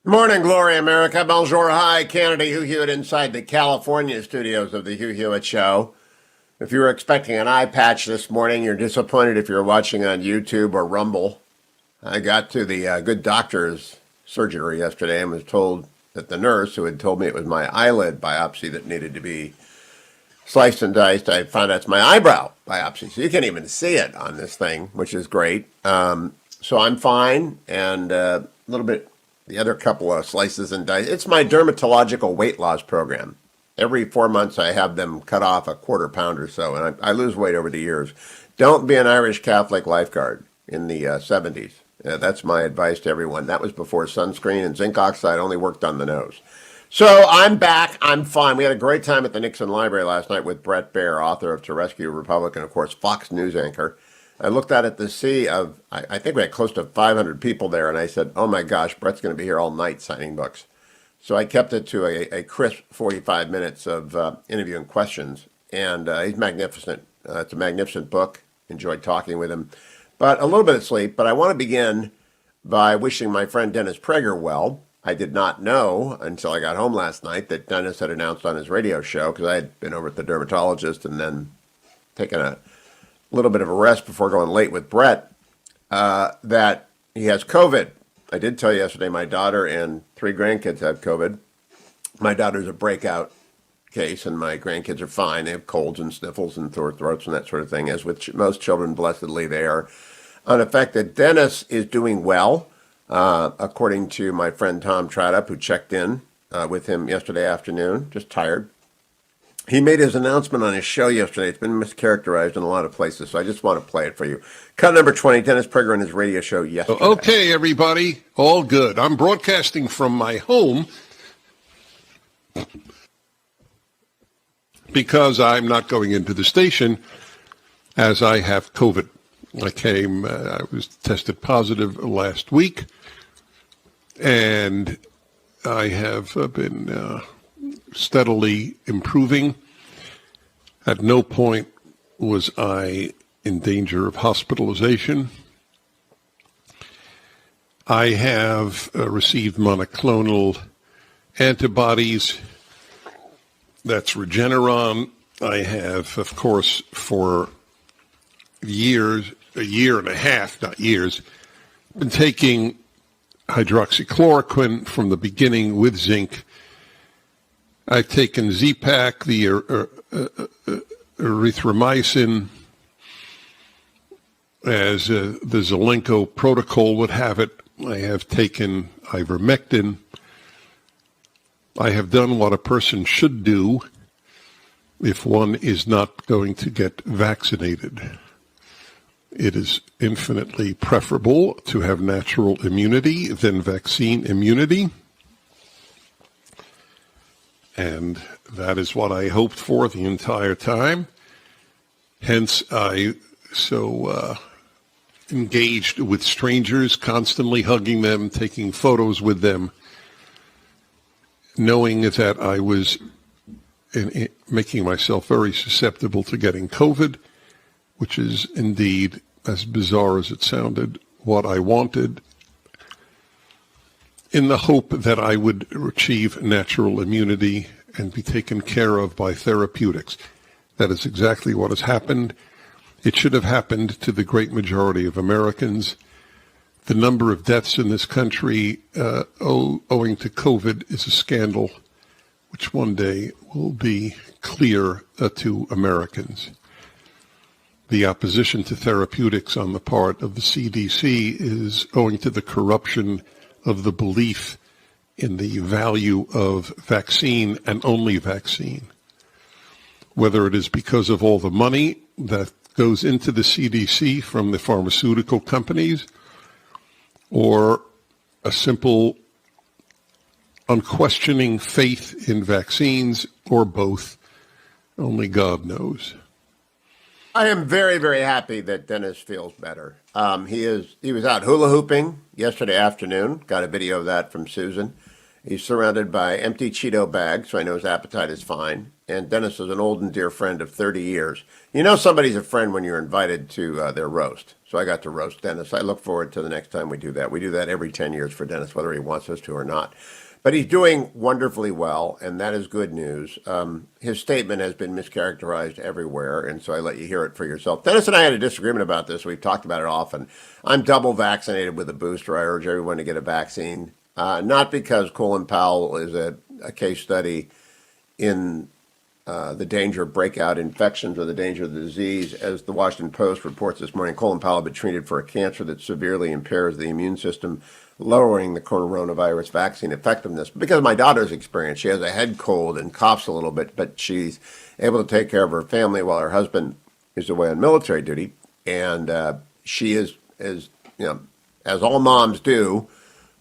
Morning, Glory America. Bonjour, hi, Canada. Hugh Hewitt inside the California studios of the Hugh Hewitt Show. If you were expecting an eye patch this morning, you're disappointed if you're watching on YouTube or Rumble. I got to the good doctor's surgery yesterday and was told that the nurse who had told me it was my eyelid biopsy that needed to be sliced and diced, I found out it's my eyebrow biopsy. So you can't even see it on this thing, which is great. So I'm fine and a little bit. The other couple of slices and dice. It's my dermatological weight loss program. Every 4 months, I have them cut off a quarter pound or so, and I lose weight over the years. Don't be an Irish Catholic lifeguard in the 70s. That's my advice to everyone. That was before sunscreen and zinc oxide only worked on the nose. So I'm back. I'm fine. We had a great time at the Nixon Library last night with Bret Baier, author of To Rescue a Republican, of course, Fox News anchor. I looked out at the sea of, I think we had close to 500 people there, and I said, oh my gosh, Brett's going to be here all night signing books. So I kept it to a crisp 45 minutes of interview and questions, and he's magnificent. It's a magnificent book. Enjoyed talking with him. But a little bit of sleep, but I want to begin by wishing my friend Dennis Prager well. I did not know until I got home last night that Dennis had announced on his radio show, because I had been over at the dermatologist and then taken a little bit of a rest before going late with Brett, that he has COVID. I did tell you yesterday my daughter and 3 grandkids have COVID. My daughter's a breakout case, and my grandkids are fine. They have colds and sniffles and sore throats and that sort of thing. As with most children, blessedly, they are unaffected. Dennis is doing well, according to my friend Tom Tradup, who checked in with him yesterday afternoon, just tired. He made his announcement on his show yesterday. It's been mischaracterized in a lot of places, so I just want to play it for you. Cut number 20, Dennis Prager on his radio show yesterday. Okay, everybody. All good. I'm broadcasting from my home because I'm not going into the station as I have COVID. I was tested positive last week, and I have been steadily improving. At no point was I in danger of hospitalization. I have received monoclonal antibodies. That's Regeneron. I have, of course, for years, a year and a half, not years, been taking hydroxychloroquine from the beginning with zinc. I've taken Z-Pak, the erythromycin, as the Zelenko protocol would have it. I have taken ivermectin. I have done what a person should do if one is not going to get vaccinated. It is infinitely preferable to have natural immunity than vaccine immunity. And that is what I hoped for the entire time. Hence, I so engaged with strangers, constantly hugging them, taking photos with them, knowing that I was making myself very susceptible to getting COVID, which is indeed, as bizarre as it sounded, what I wanted, in the hope that I would achieve natural immunity and be taken care of by therapeutics. That is exactly what has happened. It should have happened to the great majority of Americans. The number of deaths in this country owing to COVID is a scandal, which one day will be clear to Americans. The opposition to therapeutics on the part of the CDC is owing to the corruption of the belief in the value of vaccine and only vaccine. Whether it is because of all the money that goes into the CDC from the pharmaceutical companies, or a simple unquestioning faith in vaccines, or both, only God knows. I am very, very happy that Dennis feels better. He was out hula hooping yesterday afternoon. Got a video of that from Susan. He's surrounded by empty Cheeto bags, so I know his appetite is fine. And Dennis is an old and dear friend of 30 years. You know somebody's a friend when you're invited to their roast. So I got to roast Dennis. I look forward to the next time we do that. We do that every 10 years for Dennis, whether he wants us to or not. But he's doing wonderfully well, and that is good news. His statement has been mischaracterized everywhere, and so I let you hear it for yourself. Dennis and I had a disagreement about this. We've talked about it often. I'm double vaccinated with a booster. I urge everyone to get a vaccine, not because Colin Powell is a case study in the danger of breakout infections or the danger of the disease. As the Washington Post reports this morning, Colin Powell had been treated for a cancer that severely impairs the immune system, lowering the coronavirus vaccine effectiveness. Because of my daughter's experience, she has a head cold and coughs a little bit, but she's able to take care of her family while her husband is away on military duty. And she is, as all moms do,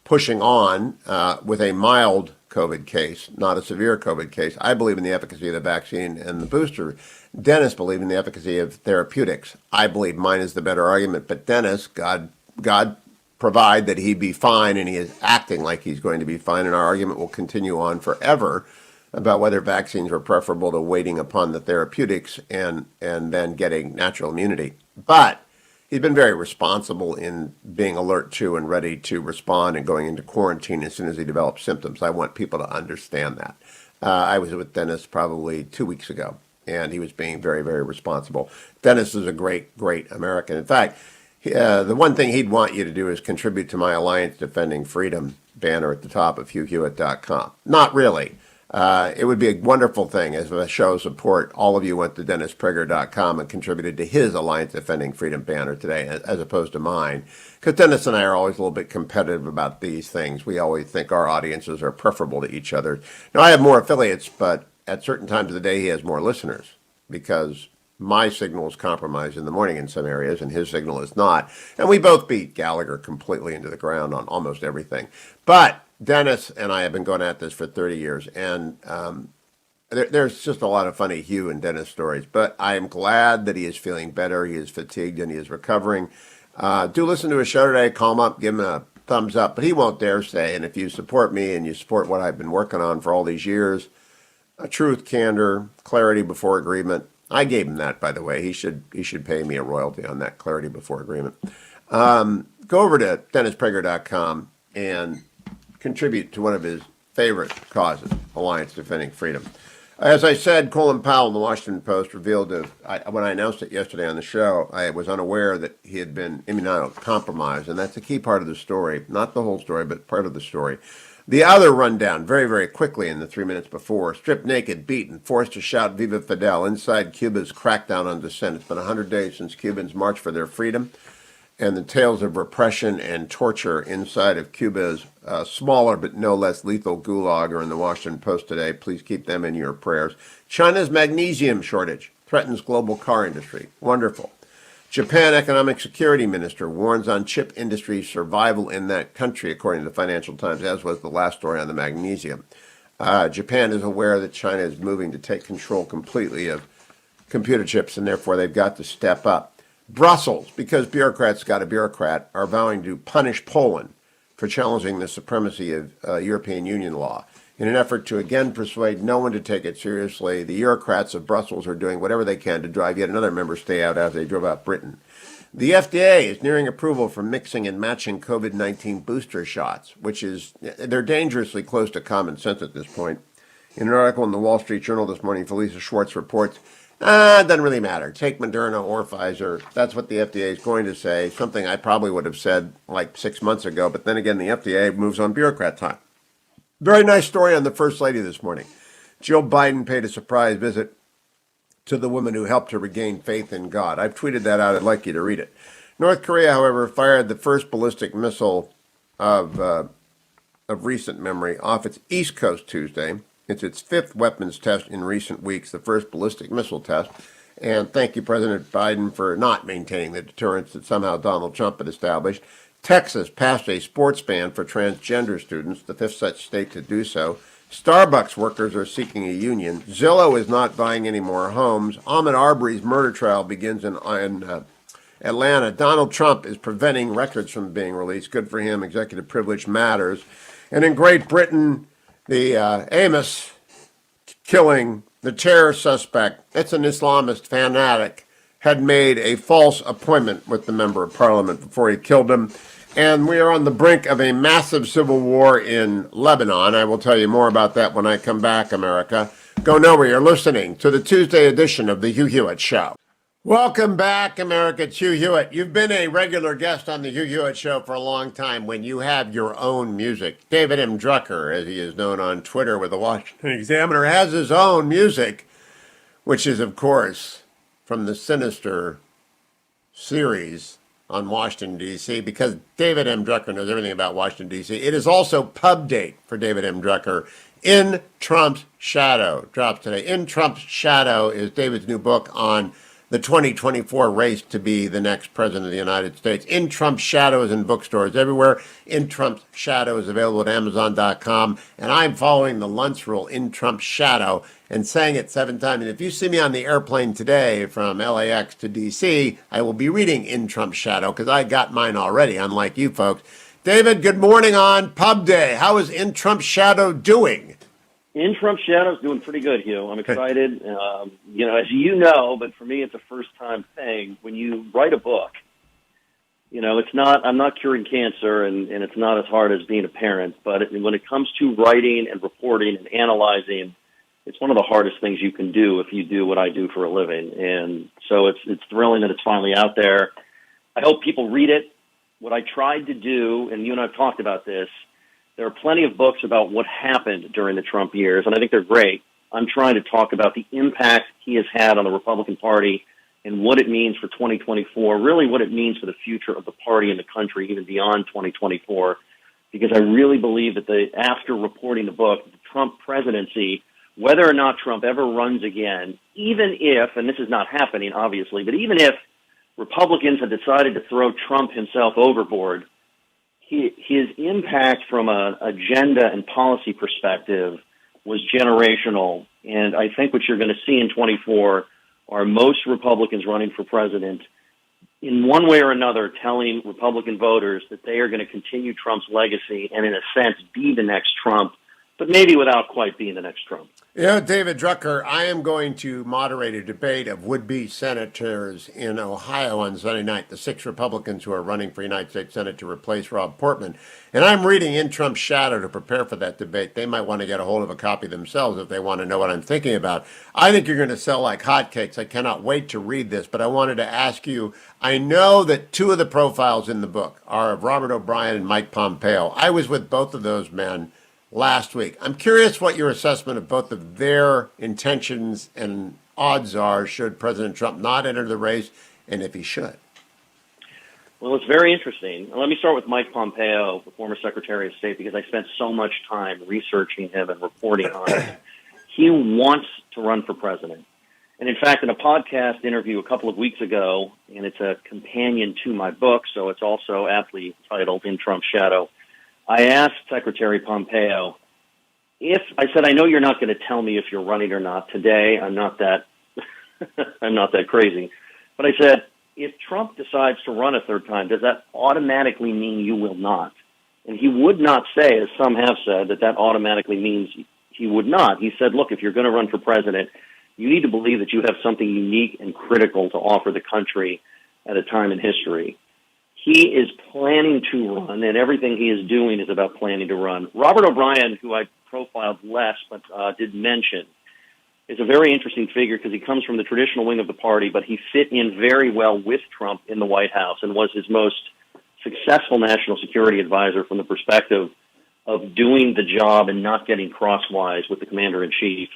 pushing on with a mild COVID case, not a severe COVID case. I believe in the efficacy of the vaccine and the booster. Dennis believed in the efficacy of therapeutics. I believe mine is the better argument. But Dennis, God provide that he be fine, and he is acting like he's going to be fine. And our argument will continue on forever about whether vaccines are preferable to waiting upon the therapeutics and then getting natural immunity. But he's been very responsible in being alert to and ready to respond and going into quarantine as soon as he develops symptoms. I want people to understand that. I was with Dennis probably 2 weeks ago, and he was being very, very responsible. Dennis is a great, great American. In fact, the one thing he'd want you to do is contribute to my Alliance Defending Freedom banner at the top of HughHewitt.com. Not really. It would be a wonderful thing as a show of support. All of you went to DennisPrager.com and contributed to his Alliance Defending Freedom banner today, as opposed to mine. Because Dennis and I are always a little bit competitive about these things. We always think our audiences are preferable to each other. Now, I have more affiliates, but at certain times of the day, he has more listeners because my signal is compromised in the morning in some areas, and his signal is not. And we both beat Gallagher completely into the ground on almost everything. But Dennis and I have been going at this for 30 years, and there's just a lot of funny Hugh and Dennis stories. But I am glad that he is feeling better. He is fatigued, and he is recovering. Do listen to his show today. Call him up, give him a thumbs up. But he won't dare stay. And if you support me and you support what I've been working on for all these years, truth, candor, clarity before agreement. I gave him that, by the way. He should pay me a royalty on that clarity before agreement. Go over to DennisPrager.com and contribute to one of his favorite causes, Alliance Defending Freedom. As I said, Colin Powell in the Washington Post revealed when I announced it yesterday on the show, I was unaware that he had been immunocompromised, and that's a key part of the story. Not the whole story, but part of the story. The other rundown, very, very quickly in the 3 minutes before, stripped naked, beaten, forced to shout Viva Fidel inside Cuba's crackdown on dissent. It's been 100 days since Cubans marched for their freedom, and the tales of repression and torture inside of Cuba's smaller but no less lethal gulag are in the Washington Post today. Please keep them in your prayers. China's magnesium shortage threatens global car industry. Wonderful. Japan Economic Security Minister warns on chip industry survival in that country, according to the Financial Times, as was the last story on the magnesium. Japan is aware that China is moving to take control completely of computer chips, and therefore they've got to step up. Brussels, because bureaucrats got a bureaucrat, are vowing to punish Poland for challenging the supremacy of European Union law. In an effort to again persuade no one to take it seriously, the bureaucrats of Brussels are doing whatever they can to drive yet another member state out as they drove out Britain. The FDA is nearing approval for mixing and matching COVID-19 booster shots, they're dangerously close to common sense at this point. In an article in the Wall Street Journal this morning, Felicia Schwartz reports, it doesn't really matter. Take Moderna or Pfizer. That's what the FDA is going to say, something I probably would have said like 6 months ago, but then again, the FDA moves on bureaucrat time. Very nice story on the First Lady this morning. Jill Biden paid a surprise visit to the woman who helped her regain faith in God. I've tweeted that out. I'd like you to read it. North Korea, however, fired the first ballistic missile of recent memory off its East Coast Tuesday. It's its fifth weapons test in recent weeks, the first ballistic missile test. And thank you, President Biden, for not maintaining the deterrence that somehow Donald Trump had established. Texas passed a sports ban for transgender students, the fifth such state to do so. Starbucks workers are seeking a union. Zillow is not buying any more homes. Ahmaud Arbery's murder trial begins in Atlanta. Donald Trump is preventing records from being released. Good for him. Executive privilege matters. And in Great Britain, the Amos killing, the terror suspect, it's an Islamist fanatic, had made a false appointment with the member of parliament before he killed him. And we are on the brink of a massive civil war in Lebanon. I will tell you more about that when I come back, America. Go nowhere. You're listening to the Tuesday edition of the Hugh Hewitt Show. Welcome back, America. It's Hugh Hewitt. You've been a regular guest on the Hugh Hewitt Show for a long time when you have your own music. David M. Drucker, as he is known on Twitter with the Washington Examiner, has his own music, which is, of course, from the sinister series on Washington, D.C., because David M. Drucker knows everything about Washington, D.C. It is also pub date for David M. Drucker. In Trump's Shadow drops today. In Trump's Shadow is David's new book on the 2024 race to be the next president of the United States. In Trump's Shadow is in bookstores everywhere. In Trump's Shadow is available at Amazon.com. And I'm following the Luntz rule, In Trump's Shadow, and saying it 7 times. And if you see me on the airplane today from LAX to DC, I will be reading In Trump's Shadow because I got mine already, unlike you folks. David, good morning on Pub Day. How is In Trump's Shadow doing? In Trump's Shadow is doing pretty good, Hugh. I'm excited. As you know, but for me, it's a first-time thing. When you write a book, I'm not curing cancer, and it's not as hard as being a parent. But when it comes to writing and reporting and analyzing, it's one of the hardest things you can do if you do what I do for a living. And so it's thrilling that it's finally out there. I hope people read it. What I tried to do, and you and I have talked about this, there are plenty of books about what happened during the Trump years, and I think they're great. I'm trying to talk about the impact he has had on the Republican Party and what it means for 2024, really what it means for the future of the party and the country, even beyond 2024, because I really believe that after reporting the book, the Trump presidency, whether or not Trump ever runs again, even if, and this is not happening, obviously, but even if Republicans had decided to throw Trump himself overboard, his impact from an agenda and policy perspective was generational. And I think what you're going to see in 24 are most Republicans running for president in one way or another telling Republican voters that they are going to continue Trump's legacy and, in a sense, be the next Trump, but maybe without quite being the next Trump. David Drucker, I am going to moderate a debate of would-be senators in Ohio on Sunday night, the 6 Republicans who are running for United States Senate to replace Rob Portman. And I'm reading In Trump's Shadow to prepare for that debate. They might want to get a hold of a copy themselves if they want to know what I'm thinking about. I think you're going to sell like hotcakes. I cannot wait to read this, but I wanted to ask you, I know that 2 of the profiles in the book are of Robert O'Brien and Mike Pompeo. I was with both of those men last week. I'm curious what your assessment of both of their intentions and odds are should President Trump not enter the race, and if he should. Well, it's very interesting. Let me start with Mike Pompeo, the former Secretary of State, because I spent so much time researching him and reporting on it. He wants to run for president. And in fact, in a podcast interview a couple of weeks ago, and it's a companion to my book, so it's also aptly titled In Trump's Shadow, I asked Secretary Pompeo, I know you're not going to tell me if you're running or not today. I'm not that crazy. But I said, if Trump decides to run a third time, does that automatically mean you will not? And he would not say, as some have said, that automatically means he would not. He said, look, if you're going to run for president, you need to believe that you have something unique and critical to offer the country at a time in history. He is planning to run, and everything he is doing is about planning to run. Robert O'Brien, who I profiled less but did mention, is a very interesting figure because he comes from the traditional wing of the party, but he fit in very well with Trump in the White House and was his most successful national security advisor from the perspective of doing the job and not getting crosswise with the commander-in-chief.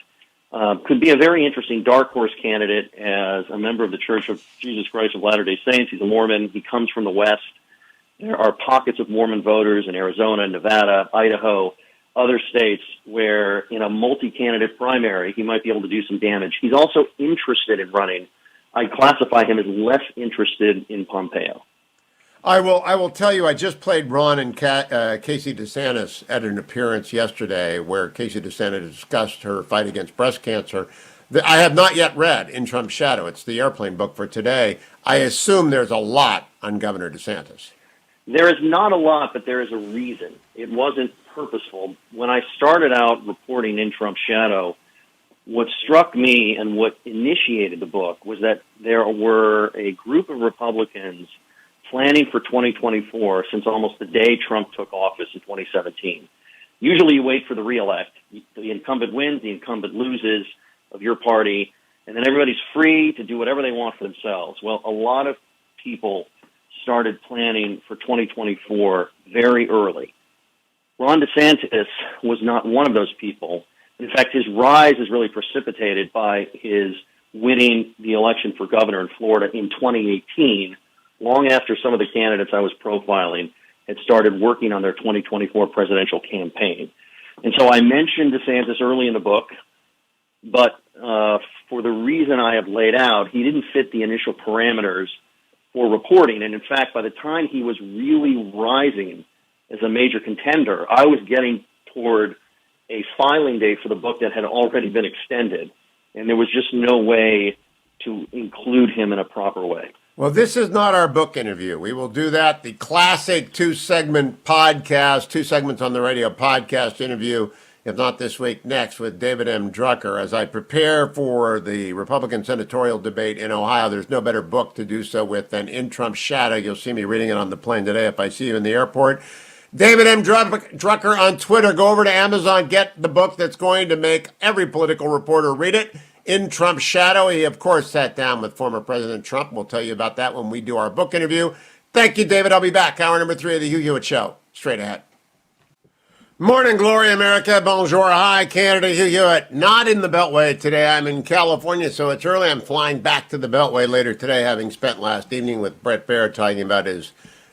Could be a very interesting dark horse candidate as a member of the Church of Jesus Christ of Latter-day Saints. He's a Mormon. He comes from the West. There are pockets of Mormon voters in Arizona, Nevada, Idaho, other states where in a multi-candidate primary, he might be able to do some damage. He's also interested in running. I classify him as less interested in Pompeo. I will tell you, I just played Ron and Casey DeSantis at an appearance yesterday where Casey DeSantis discussed her fight against breast cancer. I have not yet read In Trump's Shadow. It's the airplane book for today. I assume there's a lot on Governor DeSantis. There is not a lot, but there is a reason. It wasn't purposeful. When I started out reporting In Trump's Shadow, what struck me and what initiated the book was that there were a group of Republicans planning for 2024 since almost the day Trump took office in 2017. Usually you wait for the re-elect. The incumbent wins, the incumbent loses of your party, and then everybody's free to do whatever they want for themselves. Well, a lot of people started planning for 2024 very early. Ron DeSantis was not one of those people. In fact, his rise is really precipitated by his winning the election for governor in Florida in 2018, long after some of the candidates I was profiling had started working on their 2024 presidential campaign. And so I mentioned DeSantis early in the book, but for the reason I have laid out, he didn't fit the initial parameters for reporting. And in fact, by the time he was really rising as a major contender, I was getting toward a filing date for the book that had already been extended, and there was just no way to include him in a proper way. Well, this is not our book interview. We will do that. The classic two-segment podcast, 2 segments on the radio podcast interview, if not this week, next with David M. Drucker. As I prepare for the Republican senatorial debate in Ohio, there's no better book to do so with than In Trump's Shadow. You'll see me reading it on the plane today if I see you in the airport. David M. Drucker on Twitter. Go over to Amazon, get the book that's going to make every political reporter read it. In Trump's Shadow. He, of course, sat down with former President Trump. We'll tell you about that when we do our book interview. Thank you, David. I'll be back. Hour number 3 of the Hugh Hewitt Show. Straight ahead. Morning, glory, America. Bonjour. Hi, Canada. Hugh Hewitt. Not in the Beltway today. I'm in California, so it's early. I'm flying back to the Beltway later today, having spent last evening with Bret Baier talking about his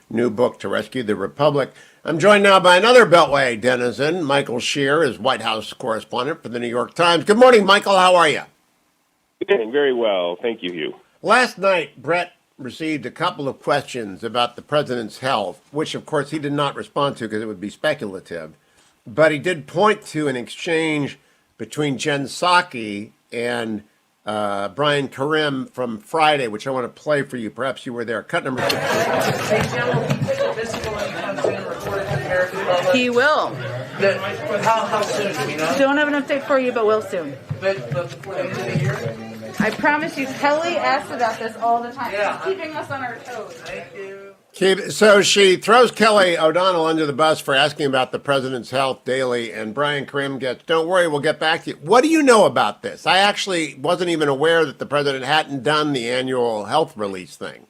new book, To Rescue the Republic. I'm joined now by another Beltway denizen, Michael Shear, is White House correspondent for the New York Times. Good morning, Michael. How are you? Doing very well. Thank you, Hugh. Last night, Bret received a couple of questions about the president's health, which, of course, he did not respond to because it would be speculative. But he did point to an exchange between Jen Psaki and Brian Karim from Friday, which I want to play for you. Perhaps you were there. Cut number 6. He will. How soon? Do you know? Don't have an update for you, but will soon. But before the end of the year? I promise you, Kelly asks about this all the time. Yeah. She's keeping us on our toes. Thank you. So she throws Kelly O'Donnell under the bus for asking about the president's health daily, and Brian Karim gets, don't worry, we'll get back to you. What do you know about this? I actually wasn't even aware that the president hadn't done the annual health release thing.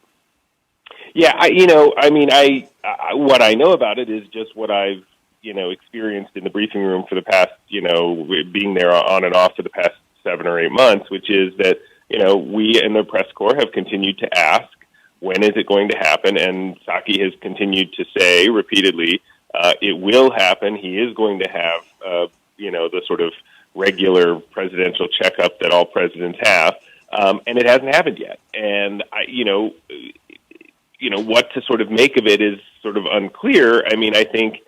Yeah, what I know about it is just what I've, experienced in the briefing room for the past, being there on and off for the past 7 or 8 months, which is that, we in the press corps have continued to ask, when is it going to happen? And Psaki has continued to say repeatedly, it will happen. He is going to have, the sort of regular presidential checkup that all presidents have. And it hasn't happened yet. And, what to sort of make of it is sort of unclear. I mean, I think,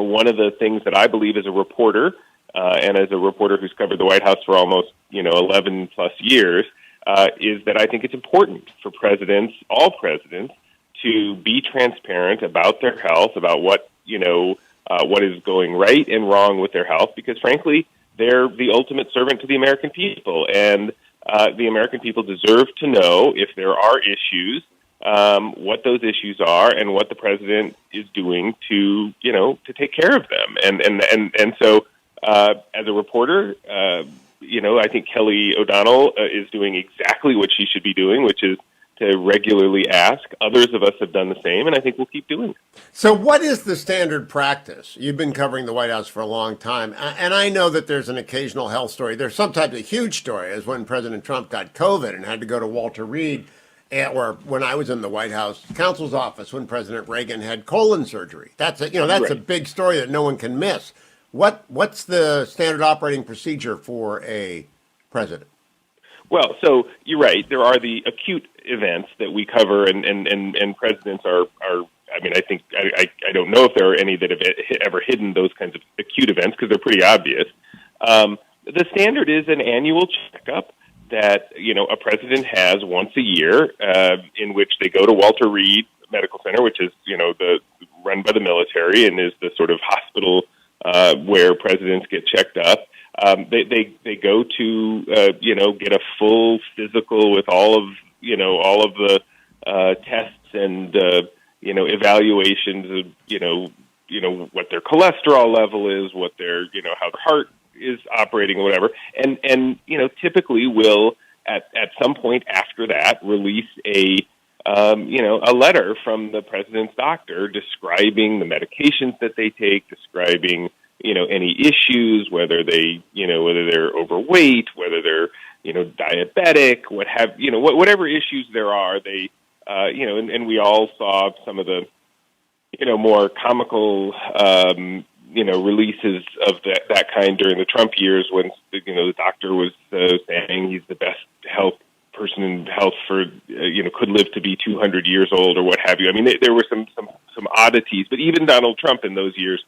one of the things that I believe as a reporter, and as a reporter who's covered the White House for almost, 11 plus years, is that I think it's important for presidents, all presidents, to be transparent about their health, about what is going right and wrong with their health, because frankly, they're the ultimate servant to the American people. And the American people deserve to know if there are issues, what those issues are, and what the president is doing to take care of them. And so, as a reporter, I think Kelly O'Donnell is doing exactly what she should be doing, which is to regularly ask. Others of us have done the same, and I think we'll keep doing it. So what is the standard practice? You've been covering the White House for a long time, and I know that there's an occasional health story. There's sometimes a huge story, as when President Trump got COVID and had to go to Walter Reed, or when I was in the White House counsel's office when President Reagan had colon surgery. That's a big story that no one can miss. What's the standard operating procedure for a president? Well, so you're right. There are the acute events that we cover, and presidents are. I mean, I don't know if there are any that have ever hidden those kinds of acute events because they're pretty obvious. The standard is an annual checkup that a president has once a year, in which they go to Walter Reed Medical Center, which is run by the military and is the sort of hospital where presidents get checked up. They go to get a full physical with all of the tests and evaluations of what their cholesterol level is, what their how the heart is operating or whatever, and typically will at some point after that release a letter from the president's doctor describing the medications that they take, describing any issues, whether they're overweight, whether they're diabetic, whatever issues there are, they and we all saw some of the more comical releases of that kind during the Trump years when the doctor was saying he's the best person in health for could live to be 200 years old or what have you. I mean, there were some oddities, but even Donald Trump in those years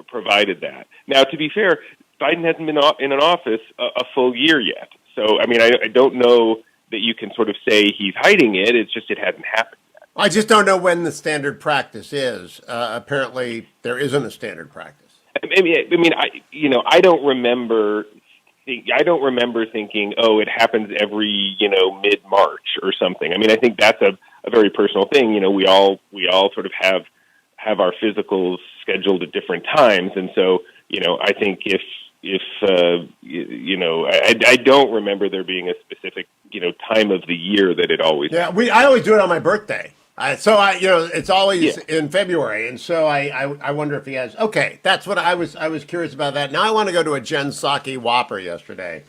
provided that. Now, to be fair, Biden hasn't been in an office a full year yet. So, I mean, I don't know that you can sort of say he's hiding it. It's just it hasn't happened yet. I just don't know when the standard practice is. Apparently, there isn't a standard practice. I don't remember thinking, oh, it happens every mid-March or something. I mean, I think that's a very personal thing. We all sort of have our physicals scheduled at different times, and so I think if I don't remember there being a specific time of the year that it always. Yeah, I always do it on my birthday. It's always in February, and so I wonder if he has. Okay, that's what I was curious about that. Now I want to go to a Jen Psaki Whopper yesterday,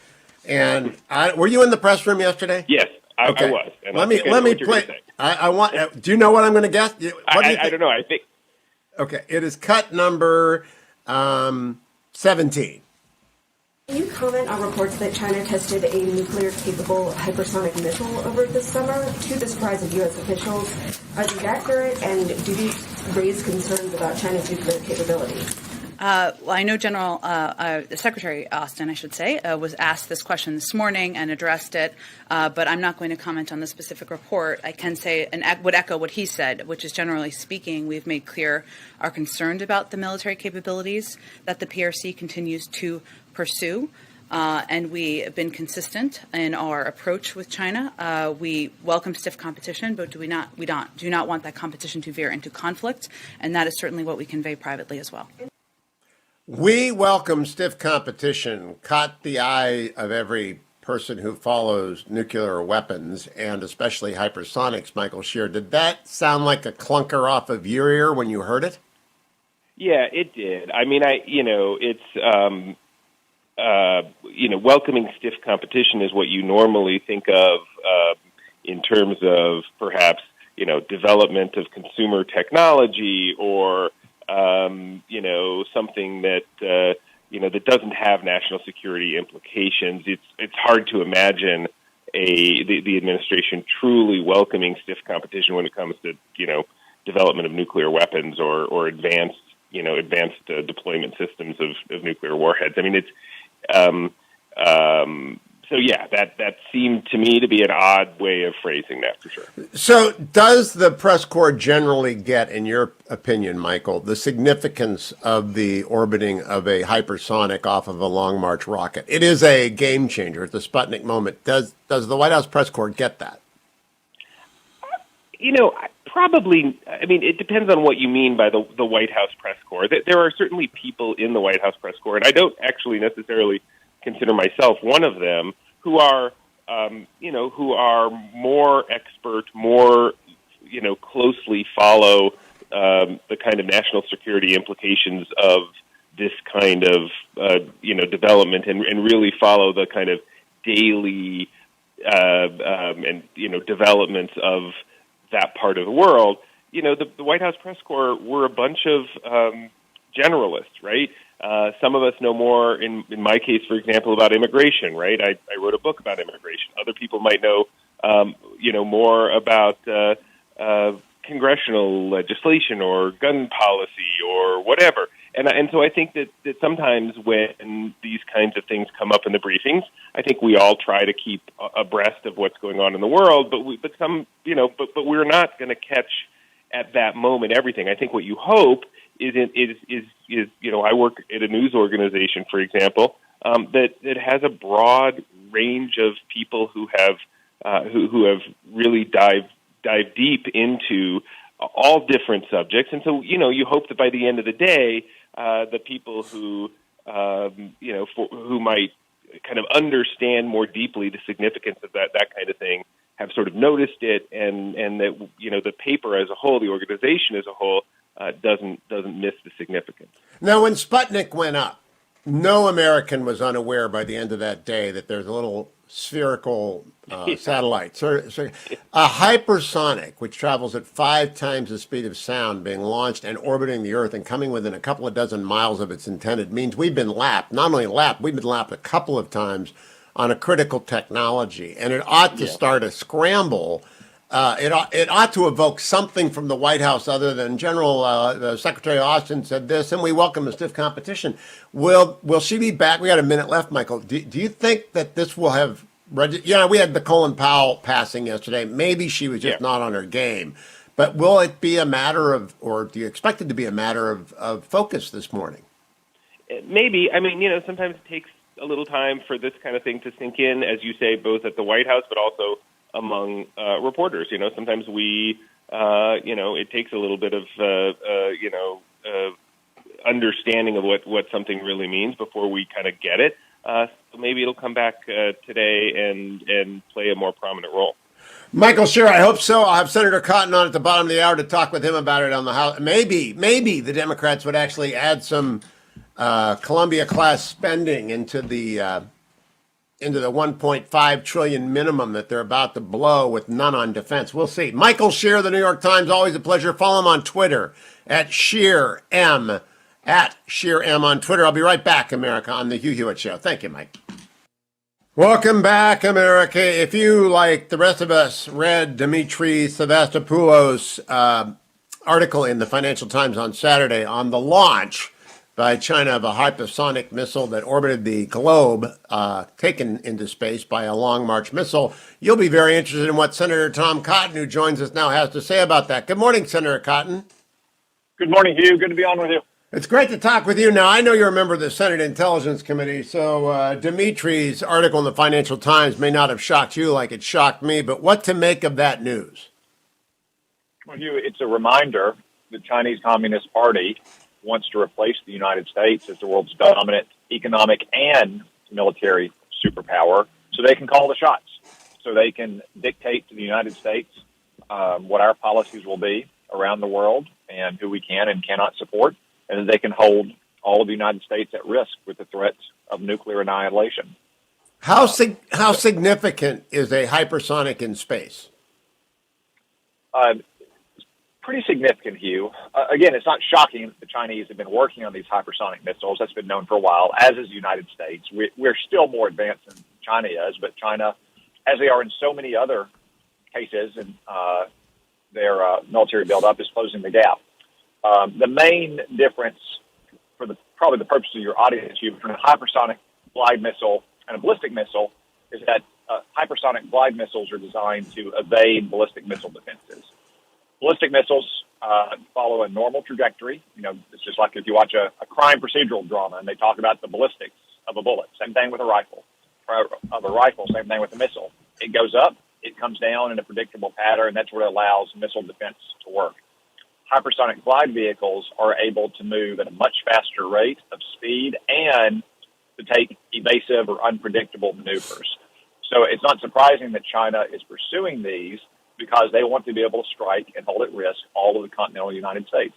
and were you in the press room yesterday? Yes, I was. And let me play. I want. Do you know what I'm going to guess? I don't know. I think. Okay, it is cut number 17. Can you comment on reports that China tested a nuclear-capable hypersonic missile over this summer to the surprise of U.S. officials? Are these accurate, and do these raise concerns about China's nuclear capabilities? Well, I know Secretary Austin, I should say, was asked this question this morning and addressed it, but I'm not going to comment on the specific report. I can say and would echo what he said, which is generally speaking, we've made clear our concern about the military capabilities that the PRC continues to pursue. And we have been consistent in our approach with China. We welcome stiff competition, but do not want that competition to veer into conflict, and that is certainly what we convey privately as well. We welcome stiff competition, caught the eye of every person who follows nuclear weapons and especially hypersonics, Michael Shear. Did that sound like a clunker off of your ear when you heard it? Yeah, it did. I mean, welcoming stiff competition is what you normally think of in terms of perhaps, development of consumer technology or something that that doesn't have national security implications. It's hard to imagine the administration truly welcoming stiff competition when it comes to development of nuclear weapons or advanced deployment systems of nuclear warheads. I mean, it's that seemed to me to be an odd way of phrasing that for sure. So does the press corps generally get, in your opinion, Michael, the significance of the orbiting of a hypersonic off of a Long March rocket? It is a game changer at the Sputnik moment. Does the White House press corps get that? Probably. I mean, it depends on what you mean by the White House press corps. There are certainly people in the White House press corps, and I don't actually necessarily consider myself one of them, who are more expert, more closely follow the kind of national security implications of this kind of development, and really follow the kind of daily and developments of that part of the world. The White House press corps were a bunch of generalists, right? Some of us know more, in my case, for example, about immigration, right? I wrote a book about immigration. Other people might know, more about congressional legislation or gun policy or whatever. And so I think that sometimes when these kinds of things come up in the briefings, I think we all try to keep abreast of what's going on in the world, but we're not going to catch at that moment everything. I think what you hope I work at a news organization, for example, that has a broad range of people who have really dived deep into all different subjects, and so you hope that by the end of the day, the people who who might kind of understand more deeply the significance of that kind of thing have sort of noticed it, and that the paper as a whole, the organization as a whole, doesn't miss the significance. Now, when Sputnik went up, no American was unaware by the end of that day that there's a little spherical satellite, so a hypersonic, which travels at 5 times the speed of sound, being launched and orbiting the Earth and coming within a couple of dozen miles of its intended, means we've been lapped. Not only lapped, we've been lapped a couple of times on a critical technology, and it ought to start a scramble. It ought to evoke something from the White House other than Secretary Austin said this, and we welcome a stiff competition. Will she be back? We got a minute left, Michael. Do you think that this will have? We had the Colin Powell passing yesterday. Maybe she was just not on her game, but will it be a matter of, or do you expect it to be a matter of focus this morning? Maybe. I mean, sometimes it takes a little time for this kind of thing to sink in, as you say, both at the White House, but also among reporters. Sometimes it takes a little bit of, understanding of what something really means before we kind of get it. So maybe it'll come back today and play a more prominent role. Michael Shear, I hope so. I'll have Senator Cotton on at the bottom of the hour to talk with him about it on the House. Maybe the Democrats would actually add some Columbia-class spending into the 1.5 trillion minimum that they're about to blow with none on defense. We'll see. Michael Shear, the New York Times, always a pleasure. Follow him on Twitter at Shear M. At Shear M on Twitter. I'll be right back, America, on the Hugh Hewitt Show. Thank you, Mike. Welcome back, America. If you, like the rest of us, read Dimitri Sevastopoulos' article in the Financial Times on Saturday on the launch by China of a hypersonic missile that orbited the globe, taken into space by a Long March missile, you'll be very interested in what Senator Tom Cotton, who joins us now, has to say about that. Good morning, Senator Cotton. Good morning, Hugh. Good to be on with you. It's great to talk with you. Now, I know you're a member of the Senate Intelligence Committee, so Dimitri's article in the Financial Times may not have shocked you like it shocked me, but what to make of that news? Well, Hugh, it's a reminder the Chinese Communist Party wants to replace the United States as the world's dominant economic and military superpower so they can call the shots, so they can dictate to the United States what our policies will be around the world and who we can and cannot support, and that they can hold all of the United States at risk with the threats of nuclear annihilation. How significant is a hypersonic in space? Pretty significant, Hugh. Again, it's not shocking that the Chinese have been working on these hypersonic missiles. That's been known for a while, as is the United States. We're still more advanced than China is, but China, as they are in so many other cases, and their military buildup is closing the gap. The main difference, for probably the purpose of your audience, between a hypersonic glide missile and a ballistic missile, is that hypersonic glide missiles are designed to evade ballistic missile defenses. Ballistic missiles follow a normal trajectory. It's just like if you watch a crime procedural drama and they talk about the ballistics of a bullet. Same thing with a rifle. Same thing with a missile. It goes up, it comes down in a predictable pattern. That's what allows missile defense to work. Hypersonic glide vehicles are able to move at a much faster rate of speed and to take evasive or unpredictable maneuvers. So it's not surprising that China is pursuing these because they want to be able to strike and hold at risk all of the continental United States.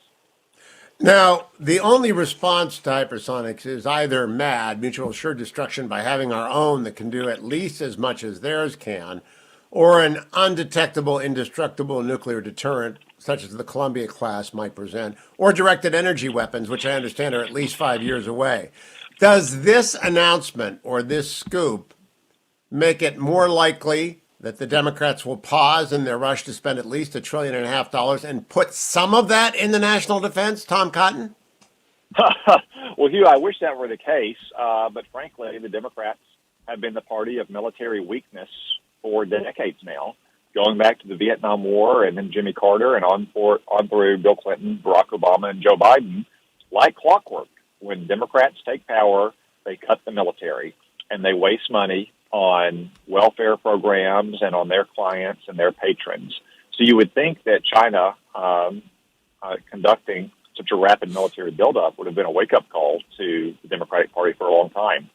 Now, the only response to hypersonics is either mutual assured destruction by having our own that can do at least as much as theirs can, or an undetectable, indestructible nuclear deterrent, such as the Columbia class might present, or directed energy weapons, which I understand are at least 5 years away. Does this announcement or this scoop make it more likely that the Democrats will pause in their rush to spend at least $1.5 trillion and put some of that in the national defense? Tom Cotton? Well, Hugh, I wish that were the case, but frankly, the Democrats have been the party of military weakness for decades now. going back to the Vietnam War and then Jimmy Carter and on through Bill Clinton, Barack Obama, and Joe Biden, like clockwork. When Democrats take power, they cut the military and they waste money on welfare programs and on their clients and their patrons. So you would think that China conducting such a rapid military buildup would have been a wake-up call to the Democratic Party for a long time.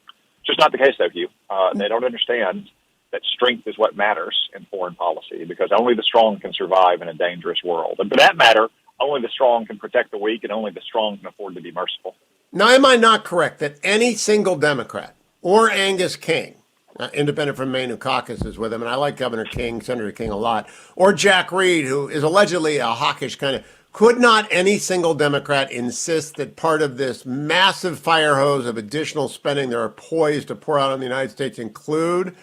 Just not the case, though, Hugh. They don't understand that strength is what matters in foreign policy, because only the strong can survive in a dangerous world. And for that matter, only the strong can protect the weak, and only the strong can afford to be merciful. Now, am I not correct that any single Democrat or Angus King, independent from Maine, who caucuses with him, and I like Governor King, Senator King a lot, or Jack Reed, who is allegedly a hawkish kind of, could not any single Democrat insist that part of this massive fire hose of additional spending they're poised to pour out on the United States include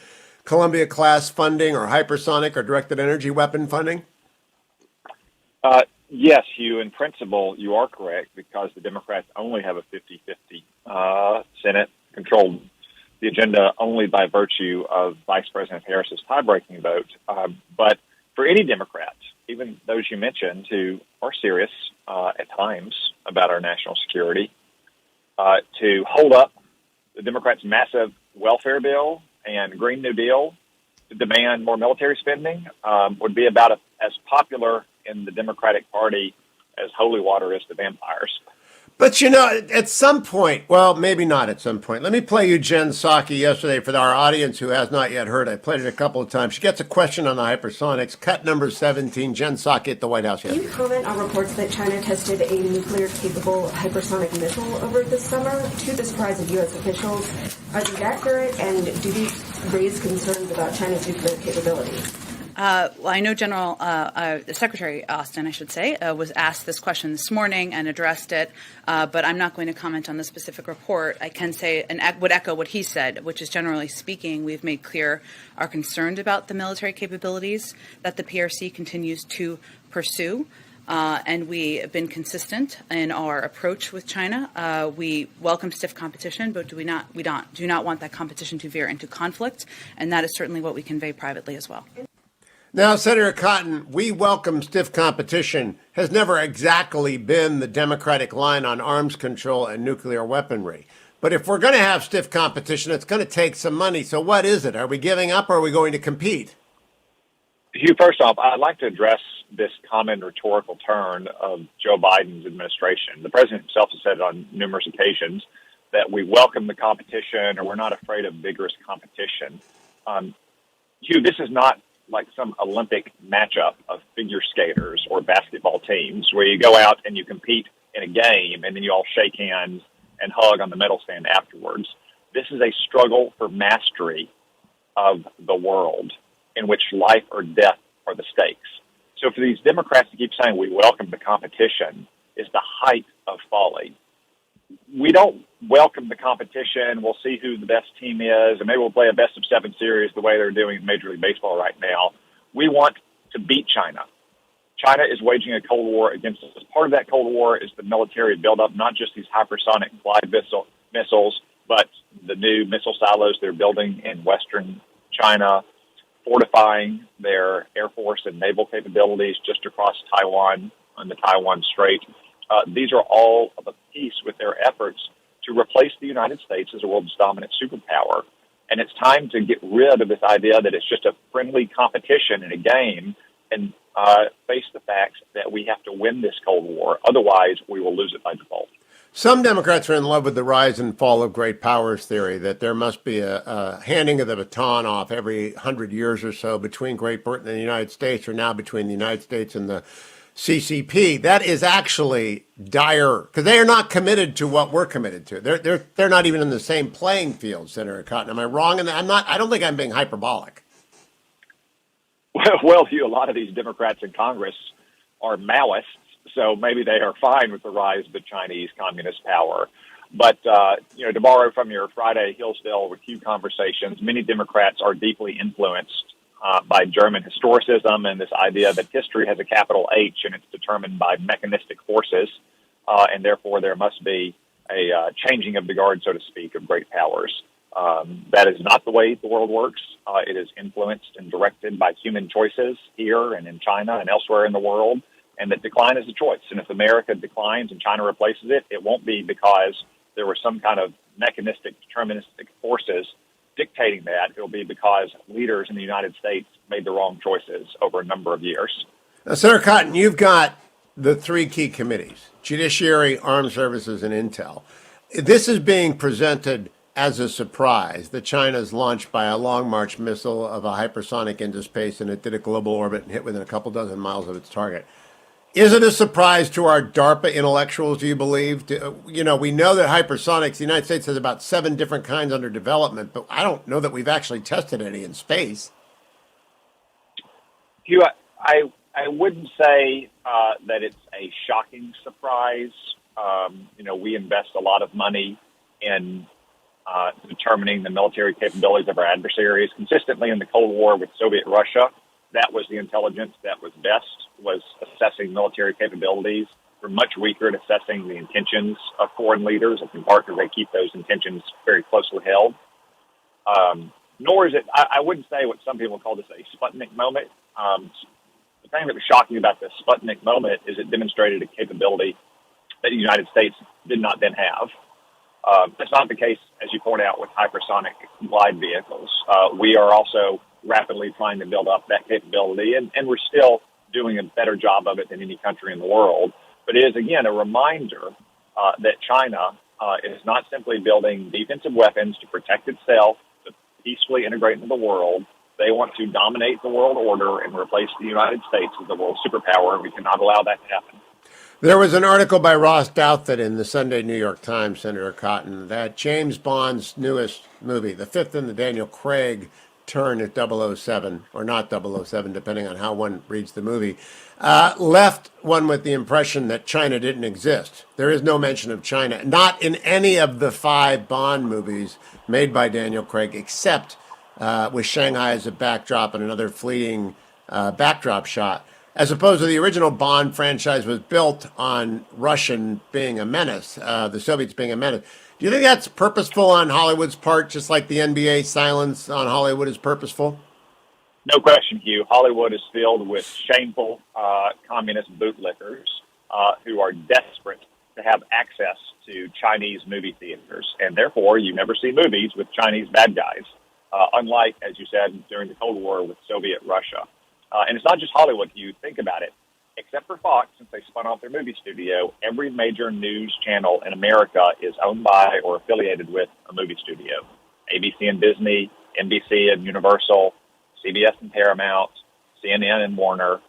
Columbia-class funding or hypersonic or directed energy weapon funding? Yes, Hugh, in principle, you are correct, because the Democrats only have a 50-50 Senate, controlled the agenda only by virtue of Vice President Harris's tie-breaking vote. But for any Democrat, even those you mentioned who are serious at times about our national security, to hold up the Democrats' massive welfare bill and Green New Deal to demand more military spending would be about as popular in the Democratic Party as holy water is to vampires. But, you know, at some point, well, maybe not at some point. Let me play you Jen Psaki yesterday for our audience who has not yet heard. I played it a couple of times. She gets a question on the hypersonics. Cut number 17, Jen Psaki at the White House yesterday. Can you comment on reports that China tested a nuclear-capable hypersonic missile over this summer to the surprise of U.S. officials? Are these accurate, and do these raise concerns about China's nuclear capability? Well, I know Secretary Austin, I should say, was asked this question this morning and addressed it, but I'm not going to comment on the specific report. I can say and would echo what he said, which is generally speaking, we've made clear our concern about the military capabilities that the PRC continues to pursue. And we have been consistent in our approach with China. We welcome stiff competition, but do not want that competition to veer into conflict, and that is certainly what we convey privately as well. Now, Senator Cotton, we welcome stiff competition has never exactly been the Democratic line on arms control and nuclear weaponry. But if we're going to have stiff competition, it's going to take some money. So what is it? Are we giving up or are we going to compete? Hugh, first off, I'd like to address this common rhetorical turn of Joe Biden's administration. The president himself has said on numerous occasions that we welcome the competition or we're not afraid of vigorous competition. Hugh, this is not like some Olympic matchup of figure skaters or basketball teams where you go out and you compete in a game and then you all shake hands and hug on the medal stand afterwards. This is a struggle for mastery of the world in which life or death are the stakes. So for these Democrats to keep saying we welcome the competition is the height of folly. We don't welcome the competition. We'll see who the best team is, and maybe we'll play a best-of-7 series the way they're doing in Major League Baseball right now. We want to beat China. China is waging a Cold War against us. Part of that Cold War is the military buildup, not just these hypersonic glide missiles, but the new missile silos they're building in western China, fortifying their air force and naval capabilities just across Taiwan on the Taiwan Strait. These are all of a piece with their efforts to replace the United States as the world's dominant superpower. And it's time to get rid of this idea that it's just a friendly competition in a game and face the facts that we have to win this Cold War. Otherwise, we will lose it by default. Some Democrats are in love with the rise and fall of great powers theory, that there must be a handing of the baton off every 100 years or so between Great Britain and the United States, or now between the United States and the CCP. That is actually dire, because they are not committed to what we're committed to. They're not even in the same playing field, Senator Cotton. Am I wrong? And I don't think I'm being hyperbolic. Well, Hugh, a lot of these Democrats in Congress are Maoists, so maybe they are fine with the rise of the Chinese communist power. But, to borrow from your Friday Hillsdale with Hugh conversations, many Democrats are deeply influenced by German historicism and this idea that history has a capital H and it's determined by mechanistic forces, and therefore there must be a changing of the guard, so to speak, of great powers. That is not the way the world works. It is influenced and directed by human choices here and in China and elsewhere in the world, and that decline is a choice. And if America declines and China replaces it, it won't be because there were some kind of mechanistic, deterministic forces dictating that. It will be because leaders in the United States made the wrong choices over a number of years. Now, Senator Cotton, you've got the three key committees: Judiciary, Armed Services, and Intel. This is being presented as a surprise that China's launched by a Long March missile of a hypersonic into space, and it did a global orbit and hit within a couple dozen miles of its target. Is it a surprise to our DARPA intellectuals, do you believe? We know that hypersonics, the United States has about 7 different kinds under development, but I don't know that we've actually tested any in space. Hugh, I wouldn't say that it's a shocking surprise. We invest a lot of money in determining the military capabilities of our adversaries. Consistently in the Cold War with Soviet Russia, that was the intelligence that was best, was assessing military capabilities. We're much weaker at assessing the intentions of foreign leaders, in part because they keep those intentions very closely held. Nor is it, I wouldn't say what some people call this a Sputnik moment. The thing that was shocking about the Sputnik moment is it demonstrated a capability that the United States did not then have. That's not the case, as you point out, with hypersonic glide vehicles. We are also rapidly trying to build up that capability, and we're still doing a better job of it than any country in the world. But it is, again, a reminder that China is not simply building defensive weapons to protect itself, to peacefully integrate into the world. They want to dominate the world order and replace the United States as the world superpower, and we cannot allow that to happen. There was an article by Ross Douthat in the Sunday New York Times, Senator Cotton, that James Bond's newest movie, the fifth in the Daniel Craig turn at 007, or not 007, depending on how one reads the movie, left one with the impression that China didn't exist. There is no mention of China, not in any of the 5 Bond movies made by Daniel Craig, except with Shanghai as a backdrop and another fleeting backdrop shot. As opposed to the original Bond franchise was built on Russian being a menace, the Soviets being a menace. Do you think that's purposeful on Hollywood's part, just like the NBA silence on Hollywood is purposeful? No question, Hugh. Hollywood is filled with shameful communist bootlickers who are desperate to have access to Chinese movie theaters. And therefore, you never see movies with Chinese bad guys, unlike, as you said, during the Cold War with Soviet Russia. And it's not just Hollywood, Hugh. Think about it. Except for Fox, since they spun off their movie studio, every major news channel in America is owned by or affiliated with a movie studio. ABC and Disney, NBC and Universal, CBS and Paramount, CNN and Warner.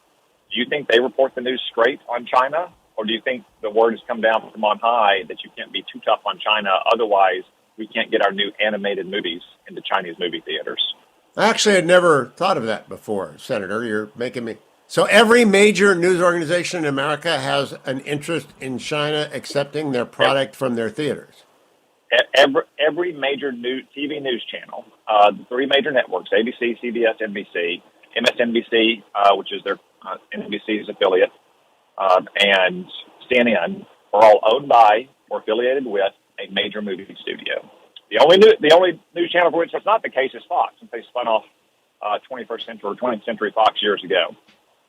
Do you think they report the news straight on China? Or do you think the word has come down from on high that you can't be too tough on China, otherwise we can't get our new animated movies into Chinese movie theaters? I actually had never thought of that before, Senator. You're making me... So every major news organization in America has an interest in China accepting their product from their theaters. Every major TV news channel, the 3 major networks, ABC, CBS, NBC, MSNBC, which is their NBC's affiliate, and CNN, are all owned by or affiliated with a major movie studio. The only news channel for which that's not the case is Fox, since they spun off 21st century or 20th century Fox years ago.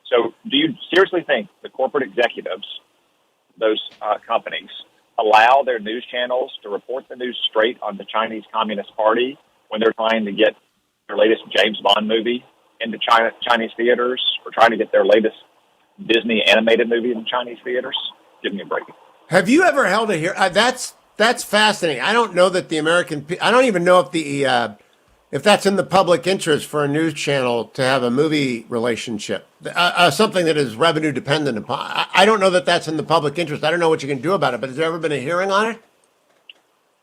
So do you seriously think the corporate executives, those companies, allow their news channels to report the news straight on the Chinese Communist Party when they're trying to get their latest James Bond movie into Chinese theaters, or trying to get their latest Disney animated movie in Chinese theaters? Give me a break. Have you ever held a hearing? That's fascinating. I don't know that the American... I don't even know if that's in the public interest for a news channel to have a movie relationship, something that is revenue dependent upon. I don't know that that's in the public interest. I don't know what you can do about it, but has there ever been a hearing on it?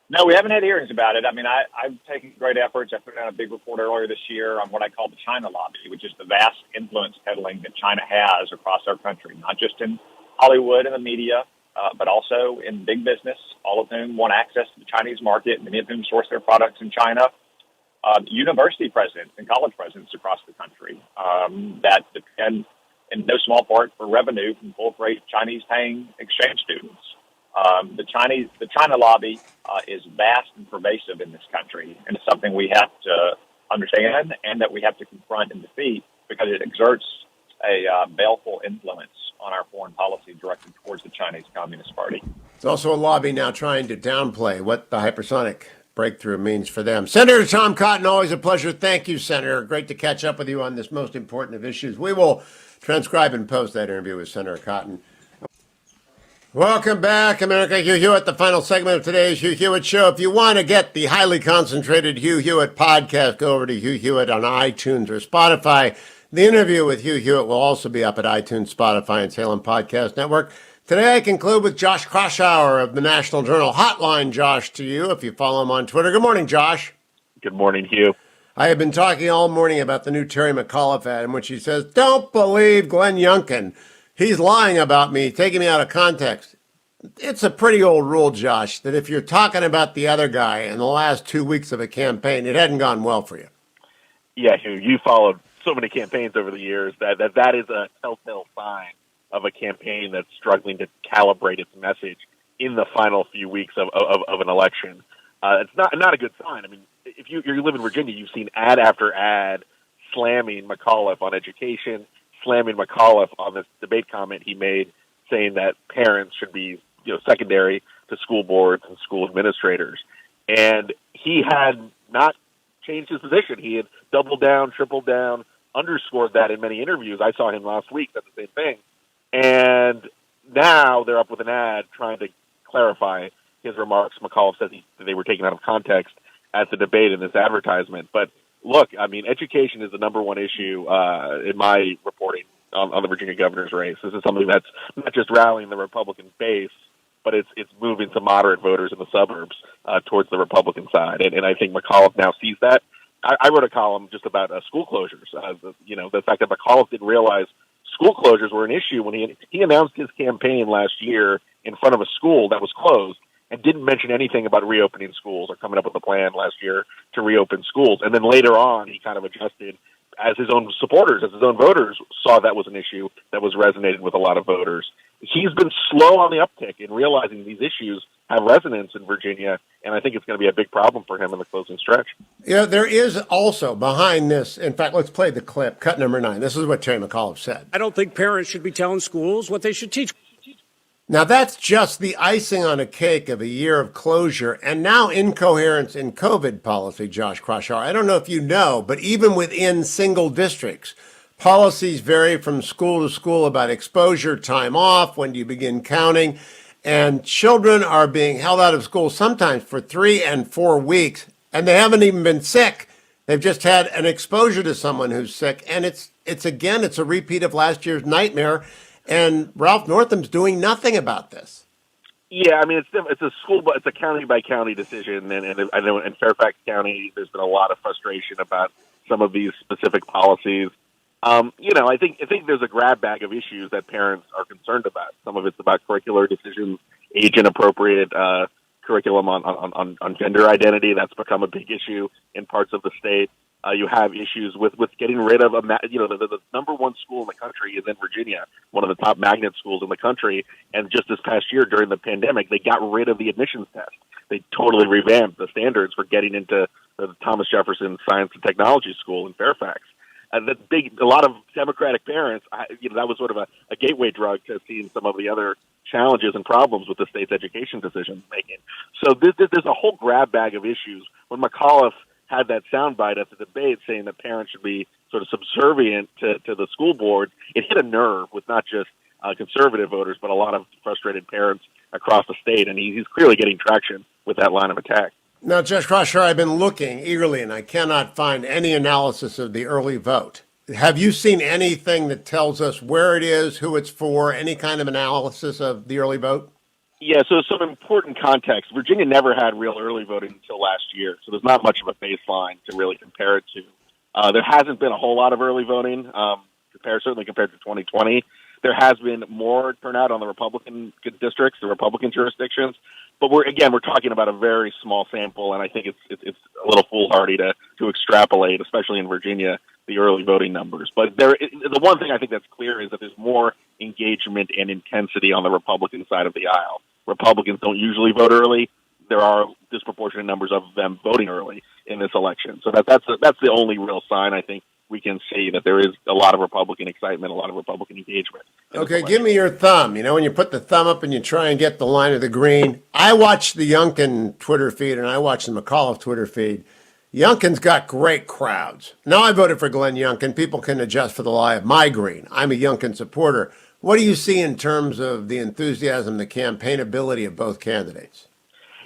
No, we haven't had hearings about it. I mean, I've taken great efforts. I put out a big report earlier this year on what I call the China lobby, which is the vast influence peddling that China has across our country, not just in Hollywood and the media, but also in big business, all of whom want access to the Chinese market, many of whom source their products in China. University presidents and college presidents across the country that depend in no small part for revenue from full-rate Chinese-paying exchange students. The China lobby is vast and pervasive in this country, and it's something we have to understand and that we have to confront and defeat because it exerts a baleful influence on our foreign policy directed towards the Chinese Communist Party. It's also a lobby now trying to downplay what the hypersonic breakthrough means for them. Senator Tom Cotton, always a pleasure. Thank you, Senator. Great to catch up with you on this most important of issues. We will transcribe and post that interview with Senator Cotton. Welcome back, America. Hugh Hewitt, the final segment of today's Hugh Hewitt Show. If you want to get the highly concentrated Hugh Hewitt podcast, go over to Hugh Hewitt on iTunes or Spotify. The interview with Hugh Hewitt will also be up at iTunes, Spotify, and Salem Podcast Network. Today I conclude with Josh Kraushaar of the National Journal. Hotline, Josh, to you if you follow him on Twitter. Good morning, Josh. Good morning, Hugh. I have been talking all morning about the new Terry McAuliffe ad in which he says, "Don't believe Glenn Youngkin. He's lying about me, taking me out of context." It's a pretty old rule, Josh, that if you're talking about the other guy in the last 2 weeks of a campaign, it hadn't gone well for you. Yeah, Hugh, you followed so many campaigns over the years that is a telltale sign of a campaign that's struggling to calibrate its message in the final few weeks of an election. It's not a good sign. I mean, if you live in Virginia, you've seen ad after ad slamming McAuliffe on education, slamming McAuliffe on this debate comment he made saying that parents should be secondary to school boards and school administrators. And he had not changed his position. He had doubled down, tripled down, underscored that in many interviews. I saw him last week, said the same thing. And now they're up with an ad trying to clarify his remarks. McAuliffe says they were taken out of context at the debate in this advertisement. But look, I mean, education is the number one issue in my reporting on the Virginia governor's race. This is something that's not just rallying the Republican base, but it's moving some moderate voters in the suburbs towards the Republican side. And I think McAuliffe now sees that. I wrote a column just about school closures. The fact that McAuliffe didn't realize school closures were an issue when he announced his campaign last year in front of a school that was closed and didn't mention anything about reopening schools or coming up with a plan last year to reopen schools. And then later on, he kind of adjusted as his own supporters, as his own voters saw that was an issue that was resonated with a lot of voters. He's been slow on the uptick in realizing these issues have resonance in Virginia, and I think it's going to be a big problem for him in the closing stretch. Yeah, there is also behind this, in fact, let's play the clip, cut number 9. This is what Terry McAuliffe said. I don't think parents should be telling schools what they should teach. Now, that's just the icing on a cake of a year of closure and now incoherence in COVID policy, Josh Kraushaar. I don't know if you know, but even within single districts, policies vary from school to school about exposure, time off, when do you begin counting, and children are being held out of school sometimes for 3 and 4 weeks, and they haven't even been sick. They've just had an exposure to someone who's sick, and it's a repeat of last year's nightmare. And Ralph Northam's doing nothing about this. Yeah, I mean, it's a county by county decision, and I know in Fairfax County there's been a lot of frustration about some of these specific policies. I think there's a grab bag of issues that parents are concerned about. Some of it's about curricular decisions, age inappropriate curriculum on gender identity. That's become a big issue in parts of the state. You have issues with getting rid of the number one school in the country is in Virginia, one of the top magnet schools in the country. And just this past year during the pandemic, they got rid of the admissions test. They totally revamped the standards for getting into the Thomas Jefferson Science and Technology School in Fairfax. And a lot of Democratic parents, that was sort of a gateway drug to seeing some of the other challenges and problems with the state's education decision making. So there's a whole grab bag of issues. When McAuliffe had that soundbite at the debate saying that parents should be sort of subservient to the school board, it hit a nerve with not just conservative voters, but a lot of frustrated parents across the state. And he's clearly getting traction with that line of attack. Now, Judge Kraushaar, I've been looking eagerly, and I cannot find any analysis of the early vote. Have you seen anything that tells us where it is, who it's for, any kind of analysis of the early vote? Yeah, so some important context. Virginia never had real early voting until last year, so there's not much of a baseline to really compare it to. There hasn't been a whole lot of early voting, certainly compared to 2020. There has been more turnout on the Republican districts, the Republican jurisdictions, but we're talking about a very small sample, and I think it's a little foolhardy to extrapolate, especially in Virginia, the early voting numbers. But the one thing I think that's clear is that there's more engagement and intensity on the Republican side of the aisle. Republicans don't usually vote early, there are disproportionate numbers of them voting early in this election. So that's the only real sign I think we can see that there is a lot of Republican excitement, a lot of Republican engagement. Okay, give me your thumb. You know, when you put the thumb up and you try and get the line of the green. I watch the Youngkin Twitter feed and I watch the McAuliffe Twitter feed. Youngkin's got great crowds. Now I voted for Glenn Youngkin. People can adjust for the lie of my green. I'm a Youngkin supporter. What do you see in terms of the enthusiasm, the campaignability of both candidates?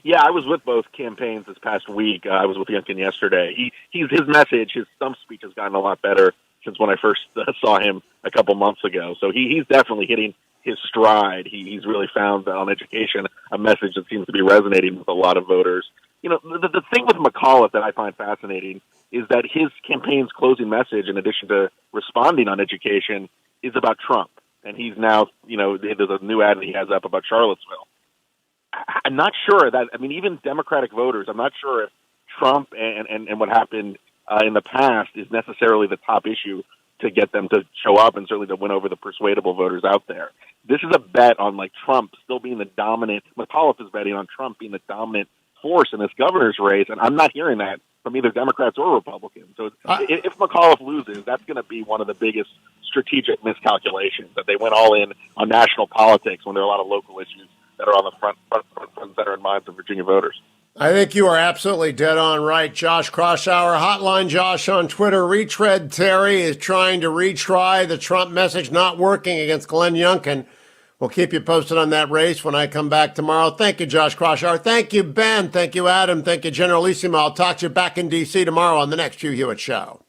Yeah, I was with both campaigns this past week. I was with Youngkin yesterday. His message, his stump speech has gotten a lot better since when I first saw him a couple months ago. So he's definitely hitting his stride. He's really found on education a message that seems to be resonating with a lot of voters. You know, the thing with McAuliffe that I find fascinating is that his campaign's closing message, in addition to responding on education, is about Trump. And he's now, you know, there's a new ad that he has up about Charlottesville. I'm not sure that, I mean, even Democratic voters, I'm not sure if Trump and what happened in the past is necessarily the top issue to get them to show up and certainly to win over the persuadable voters out there. This is a bet on, like, Trump still being the dominant, McAuliffe is betting on Trump being the dominant force in this governor's race, and I'm not hearing that from either Democrats or Republicans. So if McAuliffe loses, that's going to be one of the biggest strategic miscalculations, that they went all in on national politics when there are a lot of local issues that are on the front and center in minds of Virginia voters. I think you are absolutely dead on right. Josh Kraushaar, Hotline Josh on Twitter. Retread Terry is trying to retry the Trump message, not working against Glenn Youngkin. We'll keep you posted on that race when I come back tomorrow. Thank you, Josh Kraushaar. Thank you, Ben. Thank you, Adam. Thank you, Generalissimo. I'll talk to you back in D.C. tomorrow on the next Hugh Hewitt Show.